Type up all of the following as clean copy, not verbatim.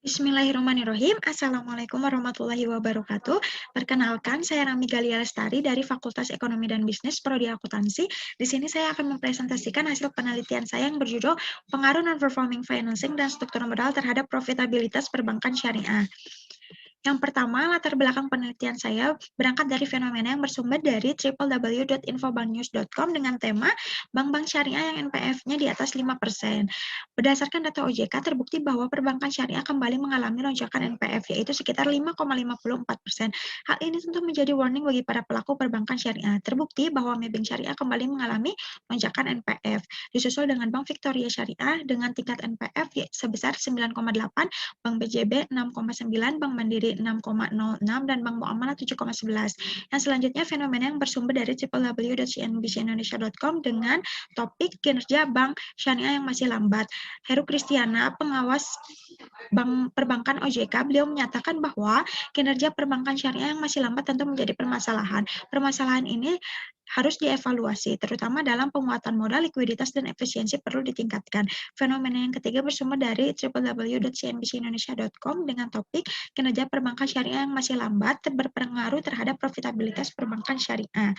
Bismillahirrahmanirrahim. Assalamualaikum warahmatullahi wabarakatuh. Perkenalkan, saya Rami Galia Lestari dari Fakultas Ekonomi dan Bisnis Prodi Akuntansi. Di sini saya akan mempresentasikan hasil penelitian saya yang berjudul Pengaruh Non-Performing Financing dan Struktur Modal terhadap Profitabilitas Perbankan Syariah. Yang pertama, latar belakang penelitian saya berangkat dari fenomena yang bersumber dari www.infobanknews.com dengan tema bank-bank syariah yang NPF-nya di atas 5%. Berdasarkan data OJK, terbukti bahwa perbankan syariah kembali mengalami lonjakan NPF, yaitu sekitar 5,54%. Hal ini tentu menjadi warning bagi para pelaku perbankan syariah. Terbukti bahwa Maybank Syariah kembali mengalami lonjakan NPF, disusul dengan Bank Victoria Syariah dengan tingkat NPF sebesar 9,8, Bank BJB 6,9, Bank Mandiri 6,06, dan Bank Muamalah 7,11. Yang selanjutnya, fenomena yang bersumber dari www.cnbcindonesia.com dengan topik kinerja bank syariah yang masih lambat. Heru Kristiana, pengawas Bank Perbankan OJK, beliau menyatakan bahwa kinerja perbankan syariah yang masih lambat tentu menjadi permasalahan. Permasalahan ini harus dievaluasi, terutama dalam penguatan modal, likuiditas, dan efisiensi perlu ditingkatkan. Fenomena yang ketiga bersumber dari www.cnbcindonesia.com dengan topik kinerja perbankan syariah yang masih lambat berpengaruh terhadap profitabilitas perbankan syariah.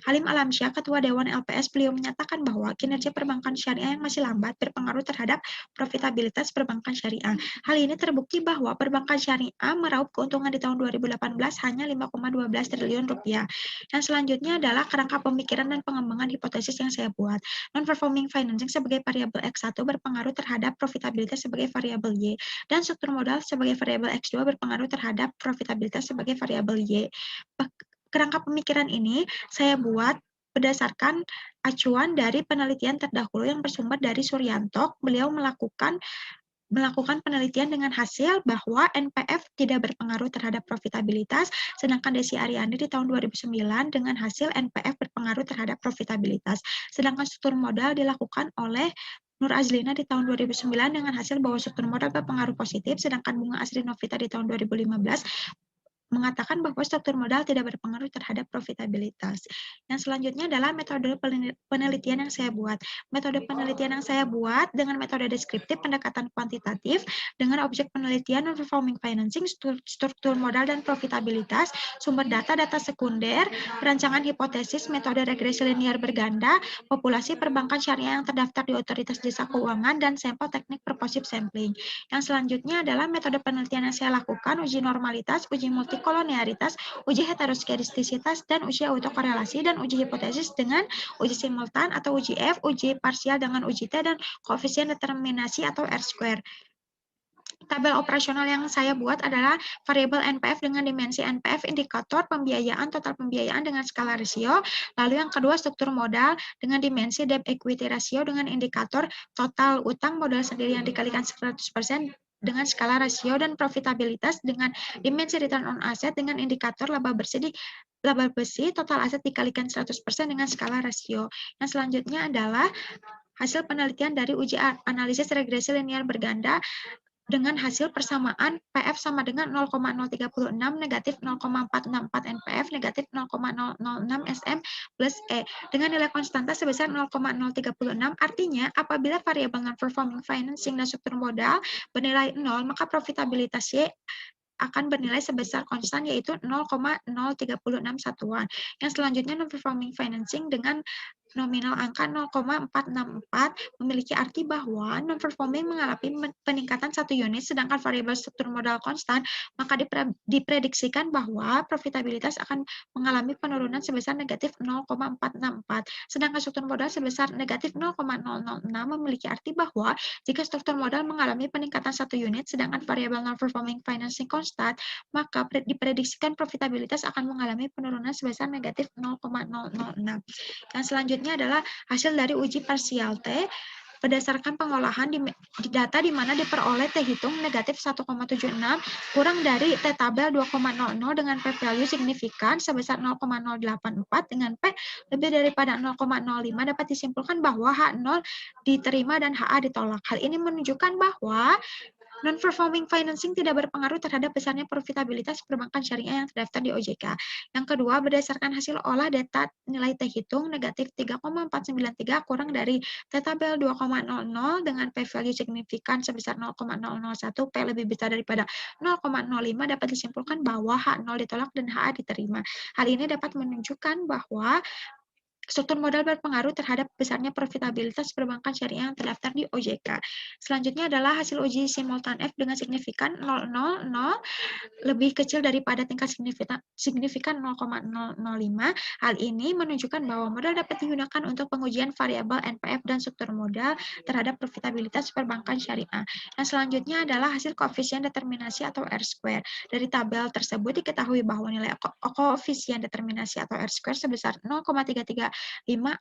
Halim Alamsyah, Ketua Dewan LPS, beliau menyatakan bahwa kinerja perbankan syariah yang masih lambat berpengaruh terhadap profitabilitas perbankan syariah. Hal ini terbukti bahwa perbankan syariah meraup keuntungan di tahun 2018 hanya 5,12 triliun rupiah. Yang selanjutnya adalah kerangka pemikiran dan pengembangan hipotesis yang saya buat. Non-performing financing sebagai variabel X1 berpengaruh terhadap profitabilitas sebagai variabel Y, dan struktur modal sebagai variabel X2 berpengaruh terhadap profitabilitas sebagai variabel Y. Kerangka pemikiran ini saya buat berdasarkan acuan dari penelitian terdahulu yang bersumber dari Suryanto. Beliau melakukan penelitian dengan hasil bahwa NPF tidak berpengaruh terhadap profitabilitas, sedangkan Desi Ariani di tahun 2009 dengan hasil NPF berpengaruh terhadap profitabilitas. Sedangkan struktur modal dilakukan oleh Nur Azlina di tahun 2009 dengan hasil bahwa struktur modal berpengaruh positif, sedangkan Bunga Asri Novita di tahun 2015 mengatakan bahwa struktur modal tidak berpengaruh terhadap profitabilitas. Yang selanjutnya adalah metode penelitian yang saya buat. Metode penelitian yang saya buat dengan metode deskriptif, pendekatan kuantitatif, dengan objek penelitian non-performing financing, struktur modal dan profitabilitas, sumber data sekunder, perancangan hipotesis, metode regresi linear berganda, populasi perbankan syariah yang terdaftar di Otoritas Jasa Keuangan, dan sampel teknik purposive sampling. Yang selanjutnya adalah metode penelitian yang saya lakukan, uji normalitas, uji multikolonialitas, uji heteroskedastisitas, dan uji autokorelasi, dan uji hipotesis dengan uji simultan atau uji F, uji parsial dengan uji T, dan koefisien determinasi atau R-square. Tabel operasional yang saya buat adalah variabel NPF dengan dimensi NPF, indikator pembiayaan, total pembiayaan dengan skala rasio. Lalu yang kedua, struktur modal dengan dimensi debt equity ratio dengan indikator total utang modal sendiri yang dikalikan 100% dengan skala rasio, dan profitabilitas dengan dimensi return on asset dengan indikator laba besi total aset dikalikan 100% dengan skala rasio. Yang selanjutnya adalah hasil penelitian dari uji analisis regresi linear berganda dengan hasil persamaan PF sama dengan 0,036 negatif 0,464 NPF negatif 0,006 SM plus E dengan nilai konstanta sebesar 0,036. Artinya apabila variabel non-performing financing dan struktur modal bernilai 0, maka profitabilitas Y akan bernilai sebesar konstan, yaitu 0,036 satuan. Yang selanjutnya non-performing financing dengan nominal angka 0,464 memiliki arti bahwa non-performing mengalami peningkatan 1 unit, sedangkan variabel struktur modal konstan, maka diprediksikan bahwa profitabilitas akan mengalami penurunan sebesar negatif 0,464. Sedangkan struktur modal sebesar negatif 0,006 memiliki arti bahwa jika struktur modal mengalami peningkatan 1 unit, sedangkan variabel non-performing financing konstan, maka diprediksikan profitabilitas akan mengalami penurunan sebesar negatif 0,006. Yang selanjutnya adalah hasil dari uji parsial T berdasarkan pengolahan di data di mana diperoleh T hitung negatif 1,76 kurang dari T tabel 2,00 dengan P value signifikan sebesar 0,084 dengan P lebih daripada 0,05 dapat disimpulkan bahwa H0 diterima dan HA ditolak. Hal ini menunjukkan bahwa Non-performing financing tidak berpengaruh terhadap besarnya profitabilitas perbankan syariah yang terdaftar di OJK. Yang kedua, berdasarkan hasil olah data nilai T hitung negatif 3,493 kurang dari T tabel 2,00 dengan P value signifikan sebesar 0,001, P lebih besar daripada 0,05, dapat disimpulkan bahwa H0 ditolak dan HA diterima. Hal ini dapat menunjukkan bahwa struktur modal berpengaruh terhadap besarnya profitabilitas perbankan syariah yang terdaftar di OJK. Selanjutnya adalah hasil uji simultan F dengan signifikan 0,00 lebih kecil daripada tingkat signifikan 0,005. Hal ini menunjukkan bahwa modal dapat digunakan untuk pengujian variabel NPF dan struktur modal terhadap profitabilitas perbankan syariah. Yang selanjutnya adalah hasil koefisien determinasi atau R-square. Dari tabel tersebut diketahui bahwa nilai koefisien determinasi atau R-square sebesar 0,335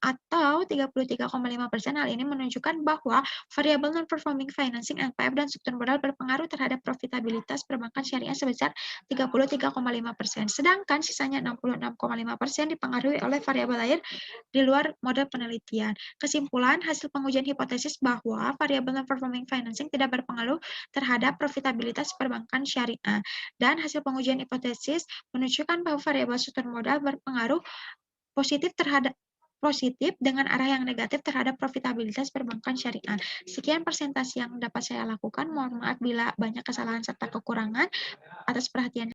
atau 33,5%. Hal ini menunjukkan bahwa variabel non-performing financing NPF dan struktur modal berpengaruh terhadap profitabilitas perbankan syariah sebesar 33,5%. Sedangkan sisanya 66,5% dipengaruhi oleh variabel lain di luar model penelitian. Kesimpulan, hasil pengujian hipotesis bahwa variabel non-performing financing tidak berpengaruh terhadap profitabilitas perbankan syariah. Dan hasil pengujian hipotesis menunjukkan bahwa variabel struktur modal berpengaruh positif dengan arah yang negatif terhadap profitabilitas perbankan syariah. Sekian presentasi yang dapat saya lakukan. Mohon maaf bila banyak kesalahan serta kekurangan. Atas perhatian